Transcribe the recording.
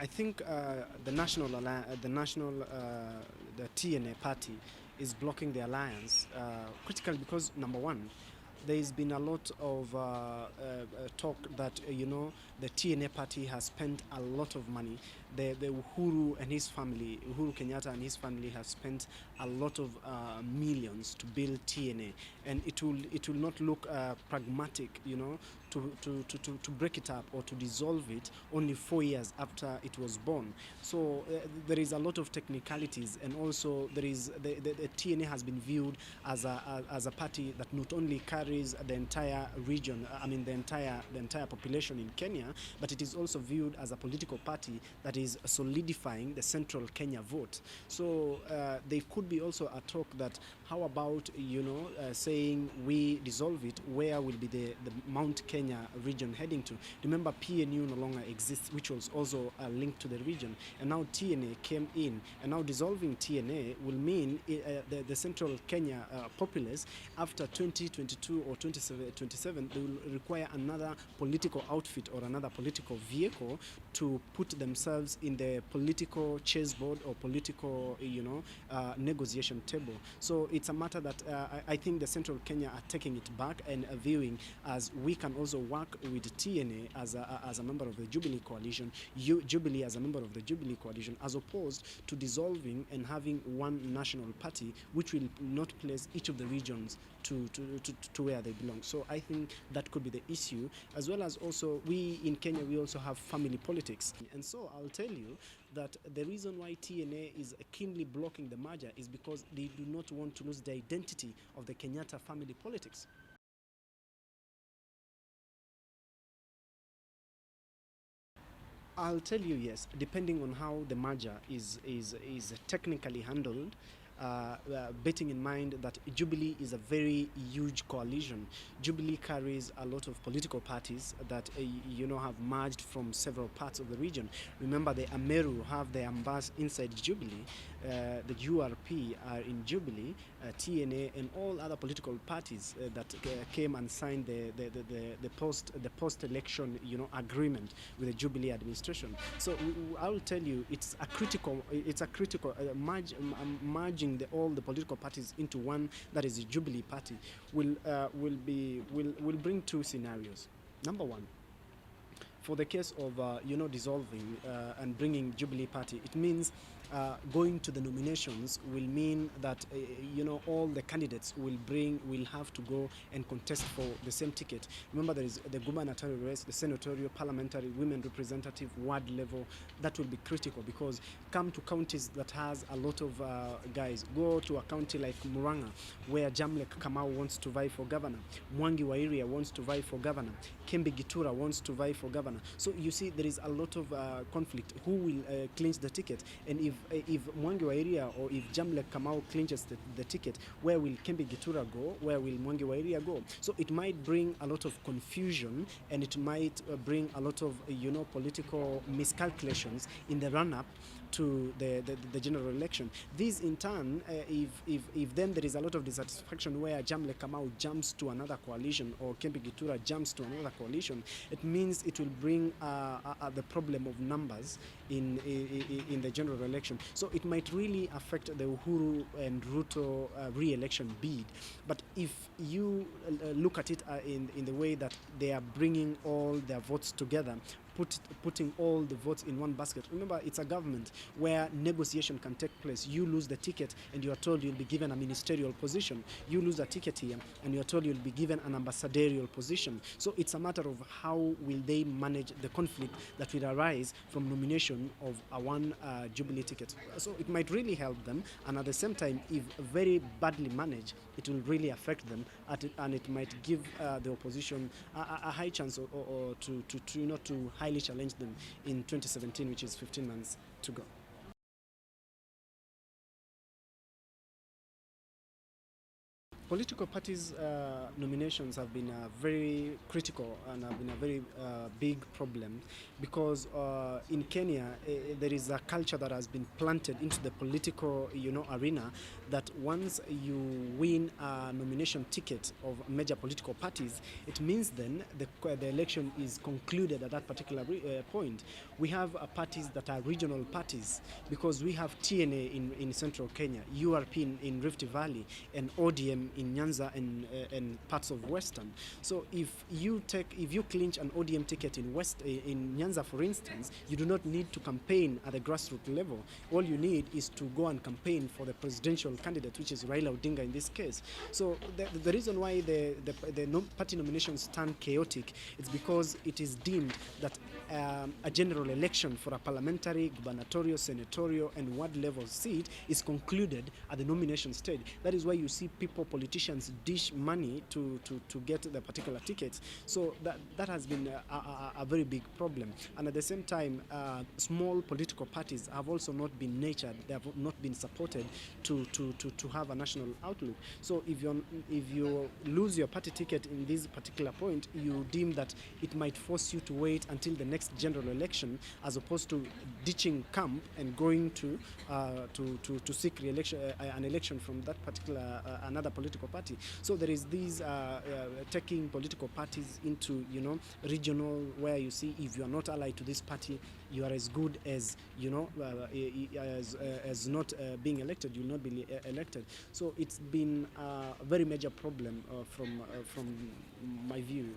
I think the TNA party is blocking the alliance critically because number one, there's been a lot of talk that the TNA party has spent a lot of money. The Uhuru and his family, Uhuru Kenyatta and his family, have spent a lot of millions to build TNA, and it will not look pragmatic, to break it up or to dissolve it only 4 years after it was born. So there is a lot of technicalities, and also there is the TNA has been viewed as a party that not only carries the entire region, the entire population in Kenya, but it is also viewed as a political party that is solidifying the central Kenya vote. So there could be also a talk that how about saying we dissolve it, where will be the Mount Kenya region heading to? Remember, PNU no longer exists, which was also linked to the region, and now TNA came in, and now dissolving TNA will mean the central Kenya populace after 2022 or 2027 they will require another political outfit or another political vehicle to put themselves in the political chessboard or political negotiation table. So it's a matter that I think the central Kenya are taking it back and viewing as we can also work with TNA as a member of the Jubilee coalition, Jubilee as a member of the Jubilee coalition, as opposed to dissolving and having one national party which will not place each of the regions to where they belong. So I think that could be the issue, as well as also we in Kenya, we also have family politics. And so I'll tell you that the reason why TNA is keenly blocking the merger is because they do not want to lose the identity of the Kenyatta family politics. I'll tell you yes, depending on how the merger is technically handled, betting in mind that Jubilee is a very huge coalition. Jubilee carries a lot of political parties that have merged from several parts of the region. Remember, the Ameru have their ambas inside Jubilee, the URP are in Jubilee, TNA, and all other political parties that came and signed the post-election agreement with the Jubilee administration. So I will tell you, it's a critical merging all the political parties into one that is the Jubilee party will bring two scenarios. Number one, for the case of dissolving and bringing Jubilee party, it means going to the nominations will mean that all the candidates will have to go and contest for the same ticket. Remember, there is the gubernatorial race, the senatorial, parliamentary, women representative, ward level. That will be critical, because come to counties that has a lot of guys. Go to a county like Murang'a, where Jamlek Kamau wants to vie for governor, Mwangi Wairia wants to vie for governor, Kembe Gitura wants to vie for governor. So you see, there is a lot of conflict. Who will clinch the ticket? And if Mwangi Wairia or if Jamlek Kamau clinches the ticket, where will Kembe Gitura go? Where will Mwangi Wairia go? So it might bring a lot of confusion, and it might bring a lot of political miscalculations in the run-up to the general election. This in turn, if then there is a lot of dissatisfaction where Jamlek Kamau jumps to another coalition or Kembe Gitura jumps to another coalition, it means it will bring the problem of numbers in the general election. So it might really affect the Uhuru and Ruto re-election bid. But if you look at it in the way that they are bringing all their votes together, putting all the votes in one basket. Remember, it's a government where negotiation can take place. You lose the ticket and you are told you'll be given a ministerial position. You lose a ticket here and you are told you'll be given an ambassadorial position. So it's a matter of how will they manage the conflict that will arise from nomination of a one Jubilee ticket. So it might really help them, and at the same time, if very badly managed, it will really affect them, and it might give the opposition a high chance or to highly challenge them in 2017, which is 15 months to go. Political parties' nominations have been very critical and have been a very big problem, because in Kenya there is a culture that has been planted into the political arena that once you win a nomination ticket of major political parties, it means then the election is concluded at that particular point. We have parties that are regional parties, because we have TNA in central Kenya, URP in Rift Valley, and ODM in Nyanza and parts of Western. So if you clinch an ODM ticket in Nyanza, for instance, you do not need to campaign at the grassroots level. All you need is to go and campaign for the presidential candidate, which is Raila Odinga in this case. So the reason why the party nominations turn chaotic, it's because it is deemed that a general election for a parliamentary, gubernatorial, senatorial, and ward level seat is concluded at the nomination stage. That is why you see politicians dish money to get the particular tickets. So that has been a very big problem. And at the same time, small political parties have also not been nurtured. They have not been supported to have a national outlook. So if you lose your party ticket in this particular point, you deem that it might force you to wait until the next general election, as opposed to ditching camp and going to seek re-election, an election from that particular another political party. So there is these taking political parties into regional, where you see if you are not allied to this party, you are as good as as not being elected. You will not be elected. So it's been a very major problem from my view.